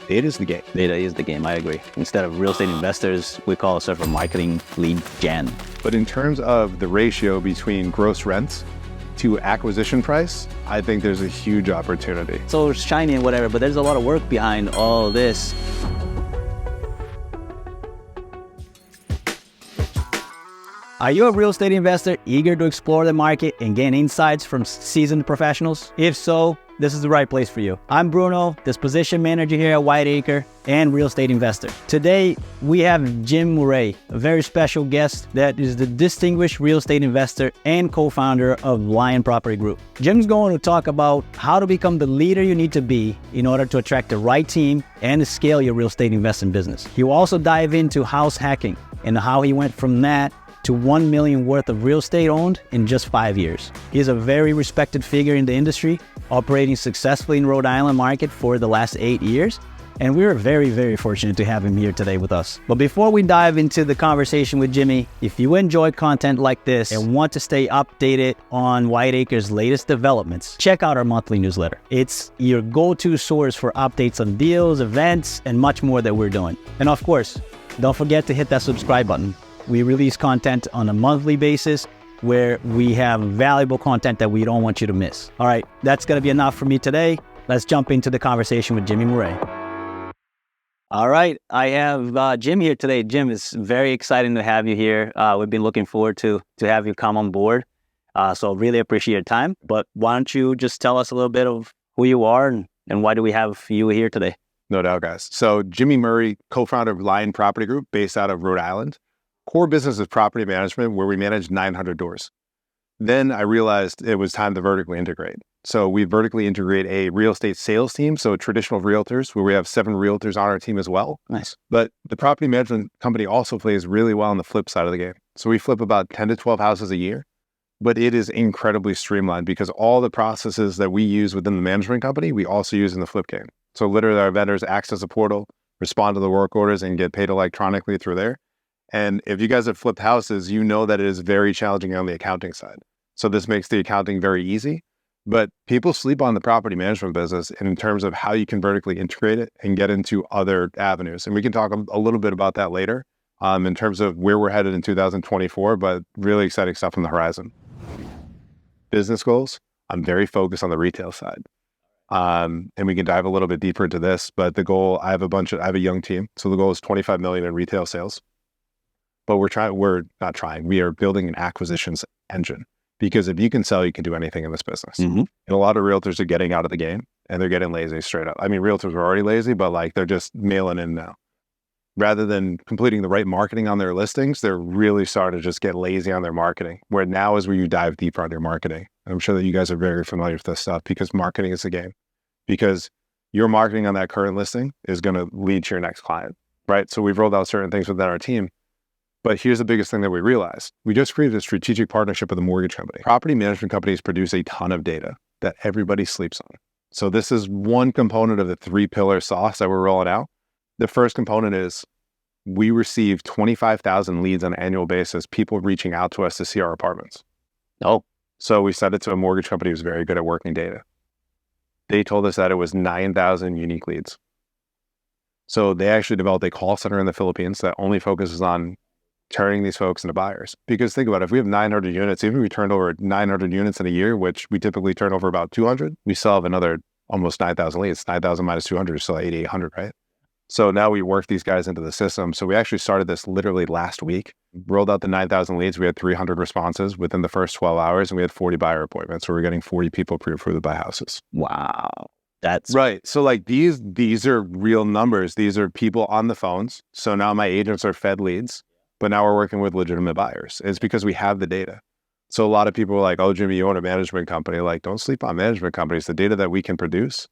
Data is the game. Data is the game, I agree. Instead of real estate investors, we call ourselves a marketing lead gen. But in terms of the ratio between gross rents to acquisition price, I think there's a huge opportunity. So it's shiny and whatever, but there's a lot of work behind all this. Are you a real estate investor eager to explore the market and gain insights from seasoned professionals? If so, this is the right place for you. I'm Brunno, disposition manager here at Whiteacre and real estate investor. Today, we have Jim Murray, a very special guest that is the distinguished real estate investor and co-founder of Lyon Property Group. Jim's going to talk about how to become the leader you need to be in order to attract the right team and to scale your real estate investing business. He will also dive into house hacking and how he went from that to $1 million worth of real estate owned in just 5 years. He is a very respected figure in the industry, operating successfully in Rhode Island market for the last 8 years. And we're very, very fortunate to have him here today with us. But before we dive into the conversation with Jimmy, if you enjoy content like this and want to stay updated on Whiteacre's latest developments, check out our monthly newsletter. It's your go-to source for updates on deals, events, and much more that we're doing. And of course, don't forget to hit that subscribe button. We release content on a monthly basis where we have valuable content that we don't want you to miss. All right, that's going to be enough for me today. Let's jump into the conversation with Jimmy Murray. All right, I have Jim here today. Jim, it's very exciting to have you here. We've been looking forward to have you come on board. So really appreciate your time. But why don't you just tell us a little bit of who you are and why do we have you here today? No doubt, guys. So Jimmy Murray, co-founder of Lyon Property Group, based out of Rhode Island. Core business is property management, where we manage 900 doors. Then I realized it was time to vertically integrate. So we vertically integrate a real estate sales team, so traditional realtors, where we have 7 realtors on our team as well. Nice. But the property management company also plays really well on the flip side of the game. So we flip about 10 to 12 houses a year, but it is incredibly streamlined because all the processes that we use within the management company, we also use in the flip game. So literally our vendors access a portal, respond to the work orders, and get paid electronically through there. And if you guys have flipped houses, you know that it is very challenging on the accounting side. So this makes the accounting very easy, but people sleep on the property management business in terms of how you can vertically integrate it and get into other avenues. And we can talk a little bit about that later in terms of where we're headed in 2024, but really exciting stuff on the horizon. Business goals, I'm very focused on the retail side. And we can dive a little bit deeper into this, but the goal, I have a young team. So the goal is 25 million in retail sales. But we are building an acquisitions engine, because if you can sell, you can do anything in this business. Mm-hmm. And a lot of realtors are getting out of the game and they're getting lazy straight up. I mean, realtors are already lazy, but like they're just mailing in now. Rather than completing the right marketing on their listings, they're really starting to just get lazy on their marketing, where now is where you dive deeper on your marketing. I'm sure that you guys are very familiar with this stuff because marketing is the game. Because your marketing on that current listing is going to lead to your next client, right? So we've rolled out certain things within our team. But here's the biggest thing that we realized. We just created a strategic partnership with a mortgage company. Property management companies produce a ton of data that everybody sleeps on. So this is one component of the 3-pillar sauce that we're rolling out. The first component is we receive 25,000 leads on an annual basis, people reaching out to us to see our apartments. Oh. So we sent it to a mortgage company who's very good at working data. They told us that it was 9,000 unique leads. So they actually developed a call center in the Philippines that only focuses on turning these folks into buyers. Because think about it, if we have 900 units, even if we turned over 900 units in a year, which we typically turn over about 200, we still have another almost 9,000 leads. 9,000 minus 200 is still 8,800, right? So now we work these guys into the system. So we actually started this literally last week, rolled out the 9,000 leads. We had 300 responses within the first 12 hours, and we had 40 buyer appointments. So we're getting 40 people pre-approved to buy houses. Wow. That's right. So like these are real numbers. These are people on the phones. So now my agents are fed leads. But now we're working with legitimate buyers. It's because we have the data. So a lot of people are like, oh, Jimmy, you own a management company. Like, don't sleep on management companies, the data that we can produce.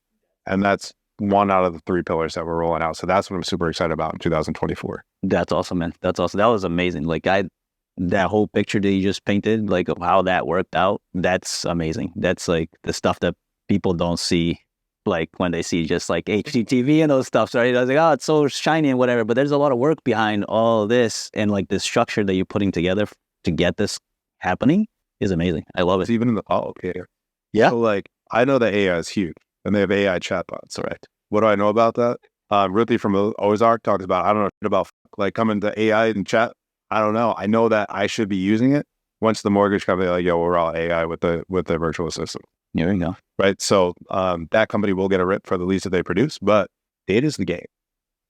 And that's one out of the 3 pillars that we're rolling out. So that's what I'm super excited about in 2024. That's awesome, man. That's awesome. That was amazing. Like that whole picture that you just painted, like of how that worked out, that's amazing. That's like the stuff that people don't see. Like when they see just like HGTV and those stuff, right? I was like, oh, it's so shiny and whatever. But there's a lot of work behind all this, and like the structure that you're putting together to get this happening is amazing. I love it. It's even in the yeah. So like I know that AI is huge, and they have AI chatbots. Right? What do I know about that? Ruthie from Ozark talks about, I don't know shit about like coming to AI and chat. I don't know. I know that I should be using it. Once the mortgage company like, yo, we're all AI with the virtual assistant. There you go. Right. So that company will get a rip for the leads that they produce, but data is the game.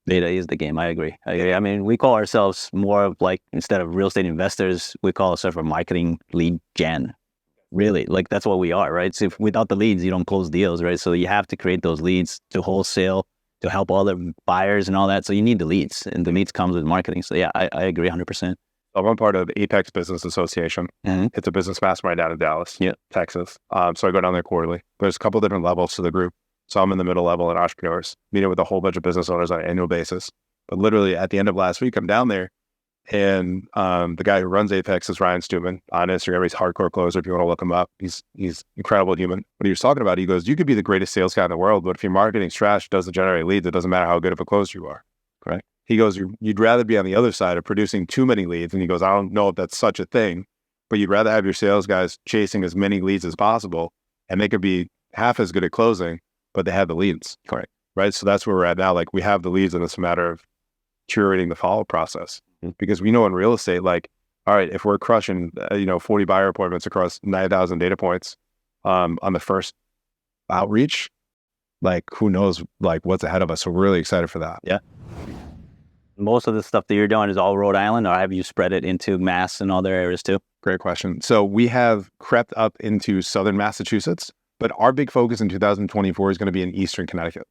Data is the game. I agree. I mean, we call ourselves more of like, instead of real estate investors, we call ourselves a marketing lead gen. Really, like that's what we are, right? So if without the leads, you don't close deals, right? So you have to create those leads to wholesale, to help other buyers and all that. So you need the leads, and the leads comes with marketing. So yeah, I agree 100%. I'm part of Apex Business Association. Mm-hmm. It's a business mastermind down in Dallas, Yeah. Texas. So I go down there quarterly. There's a couple different levels to the group. So I'm in the middle level at entrepreneurs, meeting with a whole bunch of business owners on an annual basis. But literally at the end of last week, I'm down there, and the guy who runs Apex is Ryan Stewman on Instagram. He's a hardcore closer if you want to look him up. He's incredible human. What he was talking about, he goes, you could be the greatest sales guy in the world, but if your marketing's trash, doesn't generate leads, it doesn't matter how good of a closer you are. Correct. He goes, you'd rather be on the other side of producing too many leads. And he goes, I don't know if that's such a thing, but you'd rather have your sales guys chasing as many leads as possible, and they could be half as good at closing, but they have the leads. Correct. Right. So that's where we're at now. Like, we have the leads, and it's a matter of curating the follow process. Mm-hmm. Because we know in real estate, like, all right, if we're crushing, 40 buyer appointments across 9,000 data points on the first outreach, like, who knows, like, what's ahead of us. So we're really excited for that. Yeah. Most of the stuff that you're doing is all Rhode Island, or have you spread it into Mass and other areas too? Great question. So we have crept up into Southern Massachusetts, but our big focus in 2024 is going to be in Eastern Connecticut.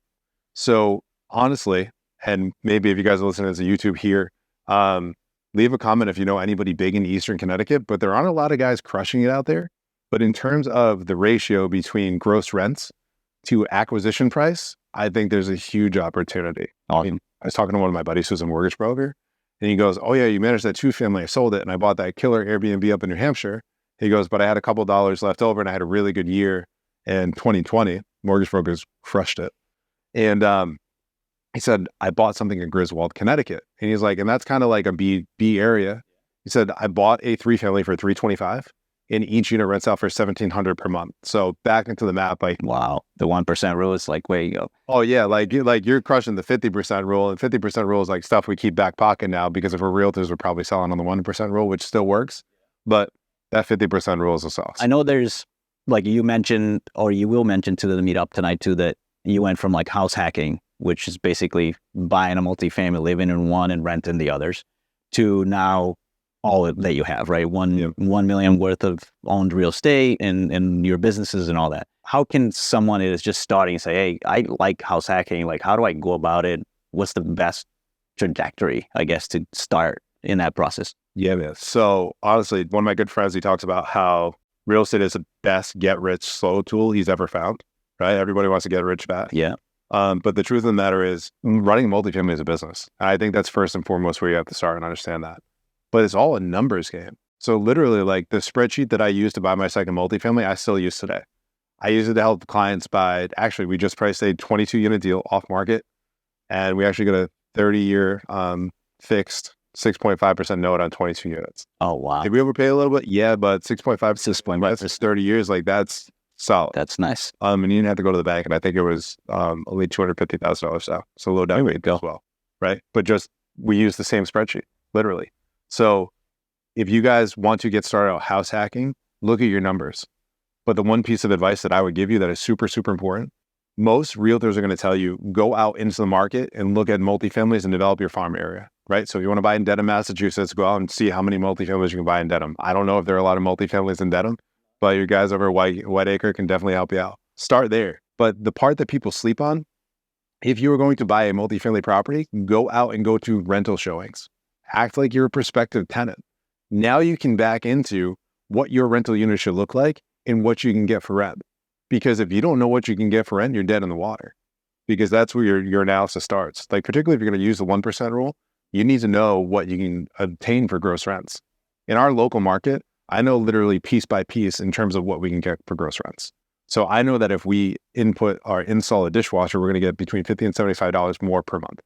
So honestly, and maybe if you guys are listening to YouTube here, leave a comment if you know anybody big in Eastern Connecticut, but there aren't a lot of guys crushing it out there. But in terms of the ratio between gross rents to acquisition price, I think there's a huge opportunity. Awesome. I mean, I was talking to one of my buddies who's a mortgage broker, and he goes, oh yeah, you managed that 2-family. I sold it, and I bought that killer Airbnb up in New Hampshire. He goes, but I had a couple dollars left over, and I had a really good year in 2020. Mortgage brokers crushed it. And he said, I bought something in Griswold, Connecticut. And he's like, and that's kind of like a B area. He said, I bought a 3-family for $325, and each unit rents out for $1,700 per month. So back into the map, like, wow, the 1% rule is like, where you go. Oh yeah, like you're crushing the 50% rule, and 50% rule is like stuff we keep back pocket now, because if we're realtors, we're probably selling on the 1% rule, which still works, but that 50% rule is a sauce. I know there's, like you mentioned, or you will mention to the meetup tonight too, that you went from like house hacking, which is basically buying a multifamily, living in one and renting the others, to now all that you have, right? 1 million worth of owned real estate and your businesses and all that. How can someone that is just starting say, hey, I like house hacking, like how do I go about it? What's the best trajectory, I guess, to start in that process? Yeah, man. So honestly, one of my good friends, he talks about how real estate is the best get rich slow tool he's ever found, right? Everybody wants to get rich fast. Yeah. But the truth of the matter is, running multifamily is a business. I think that's first and foremost where you have to start and understand that. But it's all a numbers game. So literally, like, the spreadsheet that I used to buy my second multifamily, I still use today. I use it to help clients buy. Actually, we just priced a 22-unit deal off market, and we actually got a 30-year fixed 6.5% note on 22 units. Oh, wow. Did we overpay a little bit? Yeah, but 6.5% for 30 years, like, that's solid. That's nice. And you didn't have to go to the bank, and I think it was only $250,000 now. So low down payment as well, right? But just, we use the same spreadsheet, literally. So if you guys want to get started out house hacking, look at your numbers. But the one piece of advice that I would give you that is super, super important, most realtors are going to tell you, go out into the market and look at multifamilies and develop your farm area, right? So if you want to buy in Dedham, Massachusetts, go out and see how many multifamilies you can buy in Dedham. I don't know if there are a lot of multifamilies in Dedham, but your guys over at Whiteacre can definitely help you out. Start there. But the part that people sleep on, if you were going to buy a multifamily property, go out and go to rental showings. Act like you're a prospective tenant. Now you can back into what your rental unit should look like and what you can get for rent. Because if you don't know what you can get for rent, you're dead in the water. Because that's where your analysis starts. Like, particularly if you're going to use the 1% rule, you need to know what you can obtain for gross rents. In our local market, I know literally piece by piece in terms of what we can get for gross rents. So I know that if we install a dishwasher, we're going to get between $50 and $75 more per month.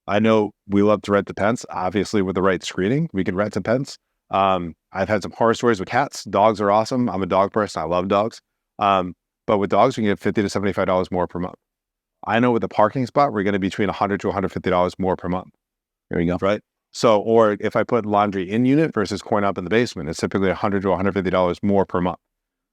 I know we love to rent to pets. Obviously, with the right screening, we can rent to pets. I've had some horror stories with cats. Dogs are awesome. I'm a dog person. I love dogs. But with dogs, we can get $50 to $75 more per month. I know with the parking spot, we're going to be between $100 to $150 more per month. There you go. Right. So, or if I put laundry in unit versus coin up in the basement, it's typically $100 to $150 more per month.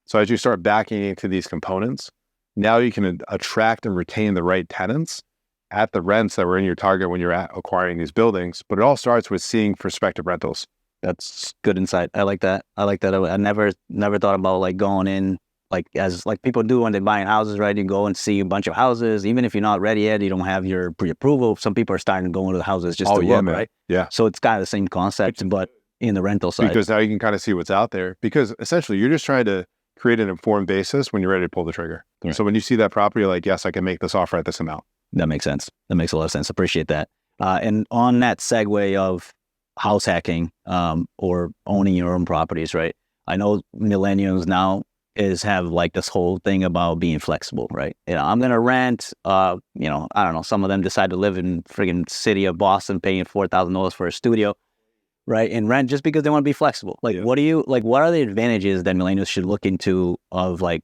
So as you start backing into these components, now you can attract and retain the right tenants at the rents that were in your target when you're acquiring these buildings. But it all starts with seeing prospective rentals. That's good insight. I like that. I never thought about like going in like as like people do when they're buying houses, right? You go and see a bunch of houses, even if you're not ready yet, you don't have your pre-approval. Some people are starting to go into the houses just to look, man. Right? Yeah. So it's kind of the same concept, but in the rental side. Because now you can kind of see what's out there. Because essentially, you're just trying to create an informed basis when you're ready to pull the trigger. Right. So when you see that property, you're like, yes, I can make this offer at this amount. That makes sense. That makes a lot of sense. Appreciate that. And on that segue of house hacking or owning your own properties, right? I know millennials now have like this whole thing about being flexible, right? I'm going to rent, I don't know, some of them decide to live in friggin' city of Boston paying $4,000 for a studio, right? And rent just because they want to be flexible. Like, what are the advantages that millennials should look into of like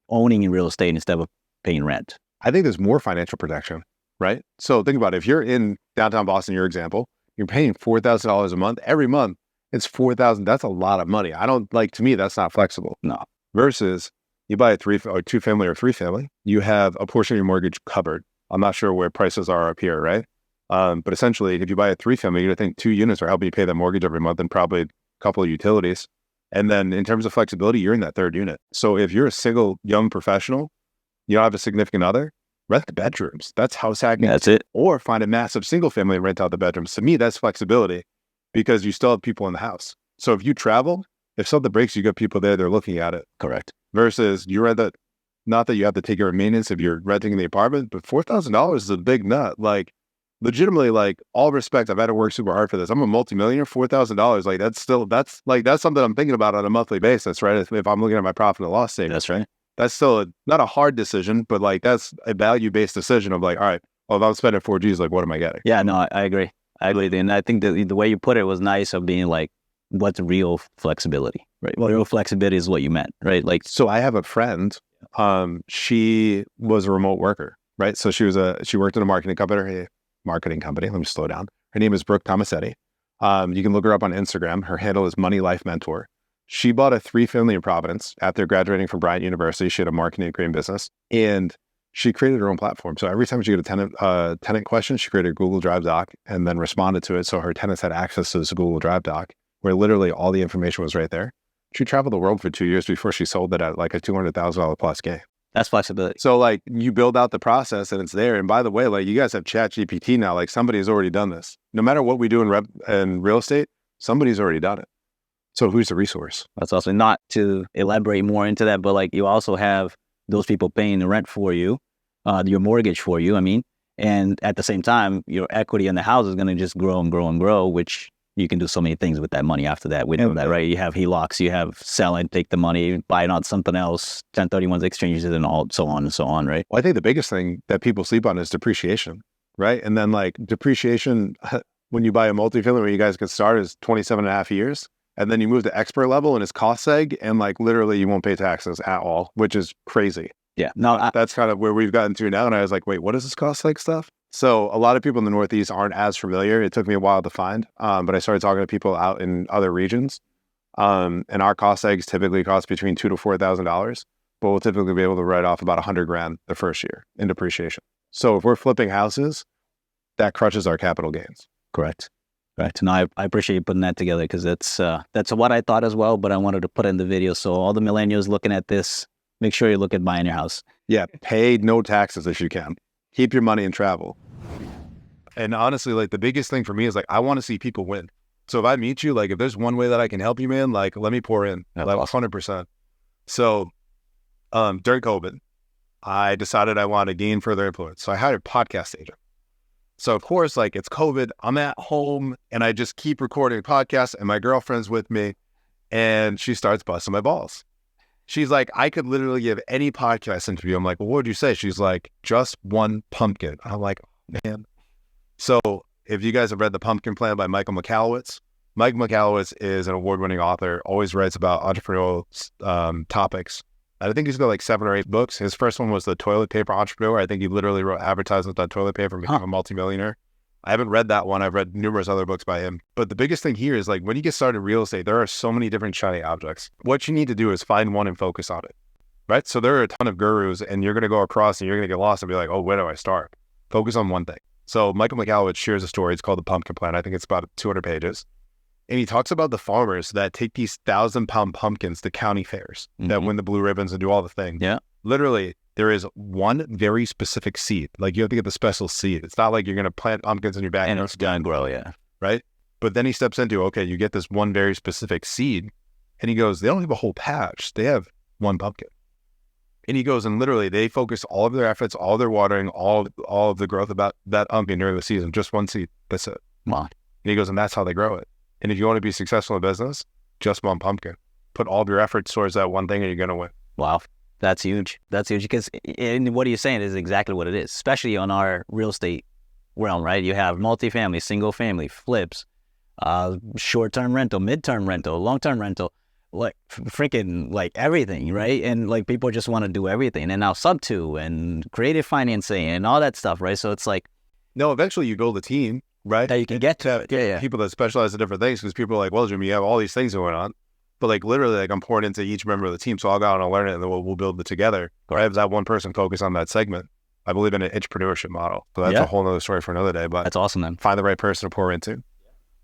owning in real estate instead of paying rent? I think there's more financial protection, right? So think about it. If you're in downtown Boston, your example, you're paying $4,000 a month. Every month, it's $4,000. That's a lot of money. To me, that's not flexible. No. Versus you buy a 2-family or 3-family, you have a portion of your mortgage covered. I'm not sure where prices are up here, right? But essentially, if you buy a 3-family, you're going to think 2 units are helping you pay that mortgage every month and probably a couple of utilities. And then in terms of flexibility, you're in that 3rd unit. So if you're a single young professional, you don't have a significant other, rent the bedrooms. That's house hacking. That's it. Or find a massive single family and rent out the bedrooms. To me, that's flexibility because you still have people in the house. So if you travel, if something breaks, you got people there, they're looking at it. Correct. Versus you rent that, not that you have to take care of maintenance if you're renting in the apartment, but $4,000 is a big nut. Like legitimately, like all respect, I've had to work super hard for this. I'm a multimillionaire, $4,000. Like that's something I'm thinking about on a monthly basis, right? If I'm looking at my profit and loss statement. That's right. That's still not a hard decision, but like that's a value-based decision of like, all right, well, if I'm spending 4Gs, like what am I getting? Yeah, no, I agree. And I think the way you put it was nice of being like, what's real flexibility, right? Well, real flexibility is what you meant, right? Like, so I have a friend, she was a remote worker, right? So she worked in a marketing company. Let me slow down. Her name is Brooke Tomasetti. You can look her up on Instagram. Her handle is Money Life Mentor. She bought a 3-family in Providence after graduating from Bryant University. She had a marketing degree in business and she created her own platform. So every time she got a tenant question, she created a Google Drive doc and then responded to it. So her tenants had access to this Google Drive doc where literally all the information was right there. She traveled the world for 2 years before she sold it at like a $200,000 plus gain. That's flexibility. So like you build out the process and it's there. And by the way, like you guys have ChatGPT now, like somebody's already done this. No matter what we do in real estate, somebody's already done it. So who's the resource? That's also not to elaborate more into that, but like you also have those people paying the rent for you, your mortgage for you, and at the same time, your equity in the house is going to just grow and grow and grow, which you can do so many things with that money after that. We know that, right? You have HELOCs, you have sell and take the money, buy it on something else, 1031s exchanges and all, so on and so on, right? Well, I think the biggest thing that people sleep on is depreciation, right? And then like depreciation, when you buy a multifamily where you guys can start is 27 and a half years. And then you move to expert level and it's cost seg and like literally you won't pay taxes at all, which is crazy. Yeah. No, that's kind of where we've gotten to now. And I was like, wait, what is this cost seg stuff? So a lot of people in the Northeast aren't as familiar. It took me a while to find, but I started talking to people out in other regions. And our cost segs typically cost between $2,000 to $4,000, but we'll typically be able to write off about $100,000 the first year in depreciation. So if we're flipping houses, that crushes our capital gains. Correct. Right. No, I appreciate you putting that together because that's what I thought as well, but I wanted to put in the video. So all the millennials looking at this, make sure you look at buying your house. Yeah. Pay no taxes if you can. Keep your money and travel. And honestly, like the biggest thing for me is like, I want to see people win. So if I meet you, like if there's one way that I can help you, man, like let me pour in. That's like awesome. 100%. So during COVID, I decided I wanted to gain further influence. So I hired a podcast agent. So of course, like it's COVID, I'm at home and I just keep recording podcasts and my girlfriend's with me and she starts busting my balls. She's like, I could literally give any podcast interview. I'm like, well, what would you say? She's like, just one pumpkin. I'm like, oh, man. So if you guys have read The Pumpkin Plan by Michael Michalowicz, Mike Michalowicz is an award-winning author, always writes about entrepreneurial topics. I think he's got like 7 or 8 books. His first one was The Toilet Paper Entrepreneur. I think he literally wrote advertisements on toilet paper and became a multimillionaire. I haven't read that one. I've read numerous other books by him. But the biggest thing here is like when you get started in real estate, there are so many different shiny objects. What you need to do is find one and focus on it, right? So there are a ton of gurus and you're going to go across and you're going to get lost and be like, oh, where do I start? Focus on one thing. So Michael McAlowitz shares a story. It's called The Pumpkin Plan. I think it's about 200 pages. And he talks about the farmers that take these 1,000-pound pumpkins to county fairs that win the blue ribbons and do all the things. Yeah. Literally, there is one very specific seed. Like you have to get the special seed. It's not like you're going to plant pumpkins in your backyard. And it's going to grow, yeah. Right? But then he steps into, okay, you get this one very specific seed. And he goes, they don't have a whole patch. They have one pumpkin. And he goes, and literally they focus all of their efforts, all their watering, all of the growth about that pumpkin during the season, just one seed. That's it. Wow. And he goes, and that's how they grow it. And if you want to be successful in business, just one pumpkin. Put all of your efforts towards that one thing and you're going to win. Wow. That's huge. That's huge because and what you're saying is exactly what it is, especially on our real estate realm, right? You have multifamily, single family, flips, short-term rental, mid-term rental, long-term rental, like freaking like everything, right? And like people just want to do everything. And now sub-2 and creative financing and all that stuff, right? So it's like... No, eventually you build a team, right? That you can get to. Yeah. People that specialize in different things because people are like, well, Jimmy, you have all these things going on. But like literally, like I'm pouring into each member of the team, so I'll go out and I'll learn it, and then we'll build it together. Or have that one person focus on that segment. I believe in an entrepreneurship model, so that's a whole other story for another day. But that's awesome. Then find the right person to pour into,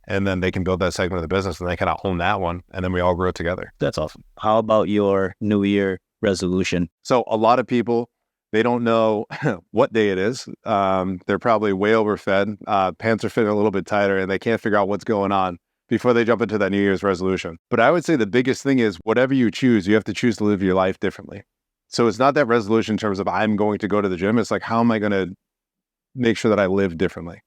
and then they can build that segment of the business, and they kind of own that one, and then we all grow together. That's awesome. How about your New Year resolution? So a lot of people, they don't know what day it is. They're probably way overfed. Pants are fitting a little bit tighter, and they can't figure out what's going on before they jump into that New Year's resolution. But I would say the biggest thing is whatever you choose, you have to choose to live your life differently. So it's not that resolution in terms of I'm going to go to the gym. It's like, how am I going to make sure that I live differently?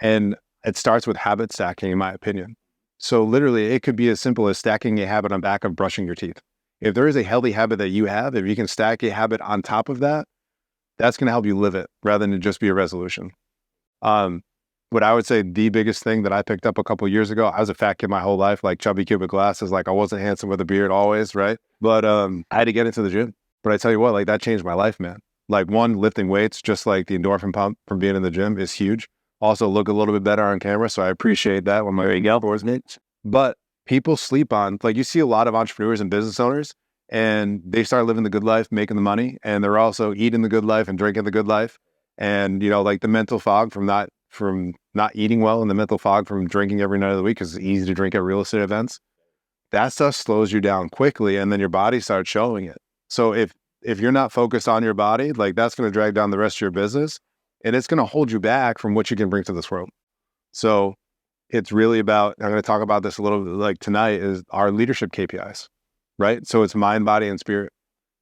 And it starts with habit stacking, in my opinion. So literally, it could be as simple as stacking a habit on back of brushing your teeth. If there is a healthy habit that you have, if you can stack a habit on top of that, that's going to help you live it rather than just be a resolution. What I would say the biggest thing that I picked up a couple of years ago, I was a fat kid my whole life, like chubby kid with glasses, like I wasn't handsome with a beard always, right? But I had to get into the gym. But I tell you what, like that changed my life, man. Like one, lifting weights, just like the endorphin pump from being in the gym is huge. Also look a little bit better on camera, so I appreciate that when my boards meet. But people sleep on, like you see a lot of entrepreneurs and business owners, and they start living the good life, making the money, and they're also eating the good life and drinking the good life. And, you know, like the mental fog from not eating well and the mental fog from drinking every night of the week, because it's easy to drink at real estate events. That stuff slows you down quickly, and then your body starts showing it. So if you're not focused on your body, like that's going to drag down the rest of your business, and it's going to hold you back from what you can bring to this world. So it's really about, I'm going to talk about this a little bit like tonight, is our leadership KPIs, right? So it's mind, body, and spirit.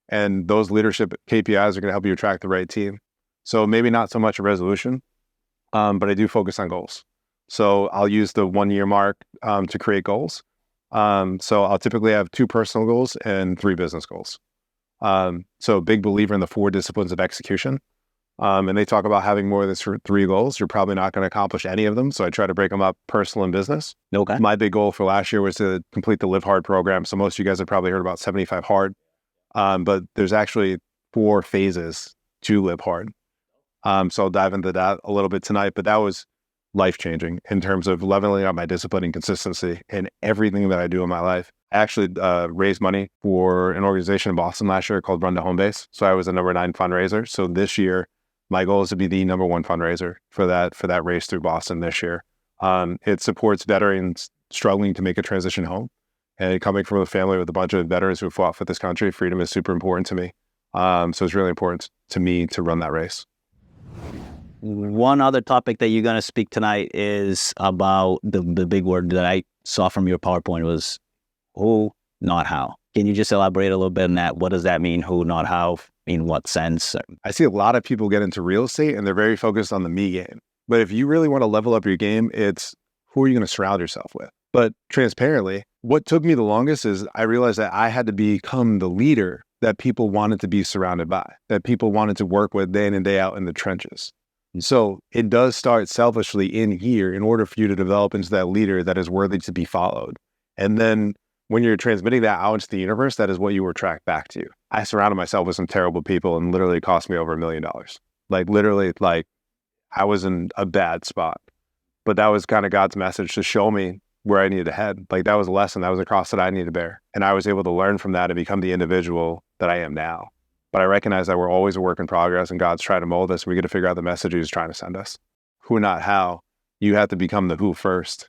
And those leadership KPIs are going to help you attract the right team. So maybe not so much a resolution, but I do focus on goals. So I'll use the 1 year mark to create goals. So I'll typically have 2 personal goals and 3 business goals. So big believer in the 4 disciplines of execution. And they talk about having more than 3 goals. You're probably not going to accomplish any of them. So I try to break them up, personal and business. Okay. My big goal for last year was to complete the Live Hard program. So most of you guys have probably heard about 75 Hard. But there's actually 4 phases to Live Hard. So I'll dive into that a little bit tonight, but that was life-changing in terms of leveling up my discipline and consistency in everything that I do in my life. I actually raised money for an organization in Boston last year called Run to Home Base. So I was a number 9 fundraiser. So this year, my goal is to be the number 1 fundraiser for that race through Boston this year. It supports veterans struggling to make a transition home. And coming from a family with a bunch of veterans who fought for this country, freedom is super important to me. So it's really important to me to run that race. One other topic that you're going to speak tonight is about the big word that I saw from your PowerPoint was who, not how. Can you just elaborate a little bit on that? What does that mean? Who, not how? In what sense? I see a lot of people get into real estate and they're very focused on the me game. But if you really want to level up your game, it's who are you going to surround yourself with? But transparently, what took me the longest is I realized that I had to become the leader that people wanted to be surrounded by, that people wanted to work with day in and day out in the trenches. So it does start selfishly in here in order for you to develop into that leader that is worthy to be followed. And then when you're transmitting that out into the universe, that is what you were tracked back to you. I surrounded myself with some terrible people and literally cost me over $1 million. Like literally, like I was in a bad spot. But that was kind of God's message to show me where I needed to head. Like that was a lesson, that was a cross that I needed to bear. And I was able to learn from that and become the individual that I am now. But I recognize that we're always a work in progress and God's trying to mold us. We got to figure out the message He's trying to send us. Who, not how. You have to become the who first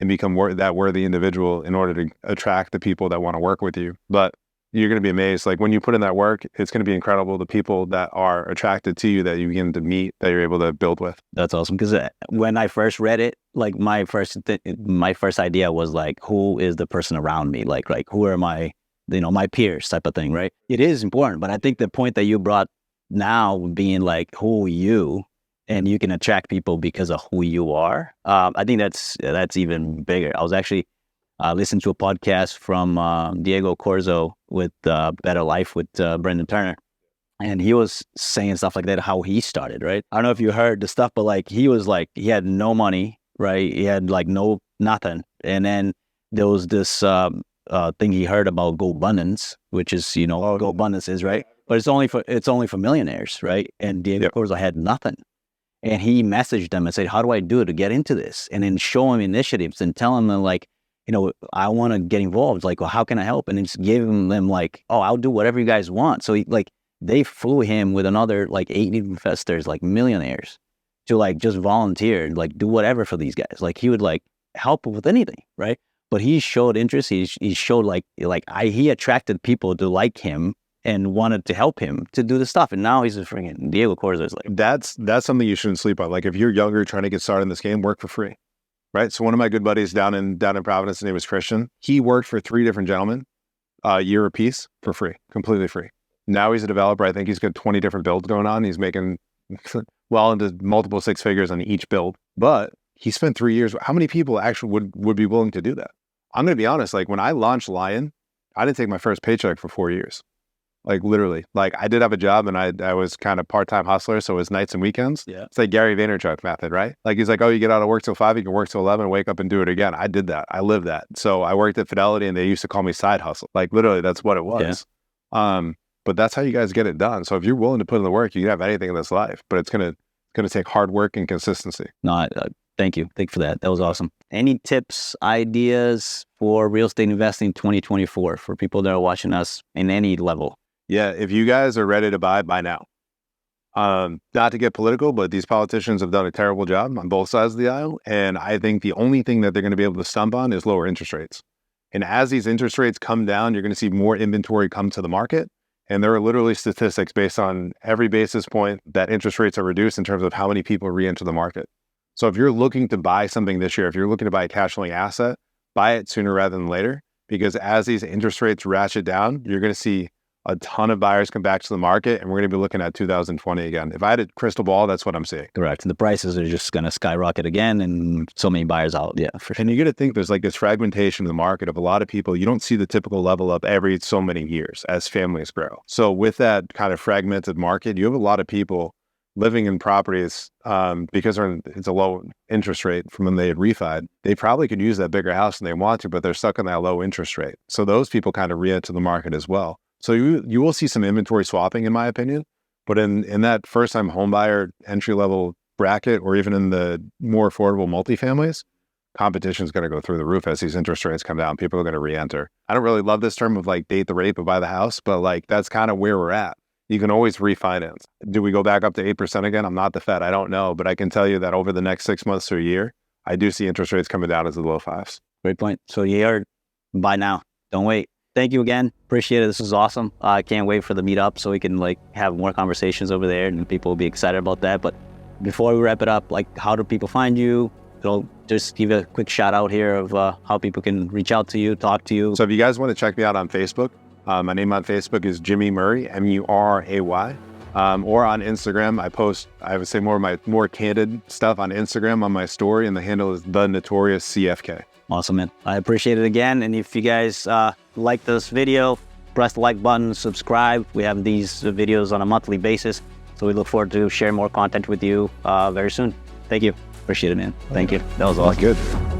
and become that worthy individual in order to attract the people that want to work with you. But you're going to be amazed. Like when you put in that work, it's going to be incredible. The people that are attracted to you, that you begin to meet, that you're able to build with. That's awesome. Because when I first read it, like my first idea was like, who is the person around me? Like who are my, my peers type of thing, right? It is important. But I think the point that you brought now being like, who are you? And you can attract people because of who you are. I think that's even bigger. I was actually listening to a podcast from Diego Corzo with Better Life with Brendan Turner. And he was saying stuff like that, how he started, right? I don't know if you heard the stuff, but like he was like, he had no money, right? He had like nothing. And then there was this thing he heard about Go Abundance, which is, Go Abundance is, right? But it's only for millionaires, right? And Diego Corzo had nothing. And he messaged them and said, how do I do it to get into this? And then show him initiatives and tell him like, I want to get involved. Like, well, how can I help? And then just give them like, oh, I'll do whatever you guys want. So they flew him with another like 8 investors, like millionaires, to like just volunteer, like do whatever for these guys. Like he would like help with anything, right? But he showed interest. He showed he attracted people to like him and wanted to help him to do the stuff. And now he's a freaking Diego Corzo is like. That's something you shouldn't sleep on. Like if you're younger trying to get started in this game, work for free, right? So one of my good buddies down in Providence, his name was Christian. He worked for 3 different gentlemen, a year apiece for free, completely free. Now he's a developer. I think he's got 20 different builds going on. He's making well into multiple 6 figures on each build. But he spent 3 years. How many people actually would be willing to do that? I'm going to be honest. Like when I launched Lyon, I didn't take my first paycheck for 4 years. Like literally, like I did have a job and I was kind of part-time hustler. So it was nights and weekends. Yeah. It's like Gary Vaynerchuk method, right? Like he's like, oh, you get out of work till 5, you can work till 11, wake up and do it again. I did that. I lived that. So I worked at Fidelity and they used to call me side hustle. Like literally that's what it was. Yeah. But that's how you guys get it done. So if you're willing to put in the work, you can have anything in this life, but it's going to take hard work and consistency. No, thank you. Thank you for that. That was awesome. Any tips, ideas for real estate investing 2024 for people that are watching us in any level? Yeah, if you guys are ready to buy now. Not to get political, but these politicians have done a terrible job on both sides of the aisle. And I think the only thing that they're going to be able to stump on is lower interest rates. And as these interest rates come down, you're going to see more inventory come to the market. And there are literally statistics based on every basis point that interest rates are reduced in terms of how many people re-enter the market. So if you're looking to buy something this year, if you're looking to buy a cash flowing asset, buy it sooner rather than later. Because as these interest rates ratchet down, you're going to see a ton of buyers come back to the market, and we're going to be looking at 2020 again. If I had a crystal ball, that's what I'm seeing. Correct. And the prices are just going to skyrocket again, and so many buyers out. Yeah, for sure. And you got to think there's like this fragmentation in the market of a lot of people. You don't see the typical level up every so many years as families grow. So with that kind of fragmented market, you have a lot of people living in properties because it's a low interest rate from when they had refied. They probably could use that bigger house and they want to, but they're stuck on that low interest rate. So those people kind of re-enter the market as well. So you will see some inventory swapping, in my opinion, but in that first-time homebuyer entry-level bracket, or even in the more affordable multifamilies, competition is going to go through the roof as these interest rates come down. People are going to re-enter. I don't really love this term of like date the rate, but buy the house, but like that's kind of where we're at. You can always refinance. Do we go back up to 8% again? I'm not the Fed. I don't know, but I can tell you that over the next 6 months to a year, I do see interest rates coming down as the low 5s. Great point. So buy now. Don't wait. Thank you again. Appreciate it. This was awesome. I can't wait for the meetup so we can like have more conversations over there and people will be excited about that. But before we wrap it up, like how do people find you? So just give a quick shout out here of how people can reach out to you, talk to you. So if you guys want to check me out on Facebook, my name on Facebook is Jimmy Murray, Muray. Or on Instagram, I would say more of my more candid stuff on Instagram on my story, and the handle is The Notorious CFK. Awesome, man. I appreciate it again. And if you guys like this video, press the like button, subscribe. We have these videos on a monthly basis. So we look forward to sharing more content with you very soon. Thank you. Appreciate it, man. Thank you. That was awesome. Good.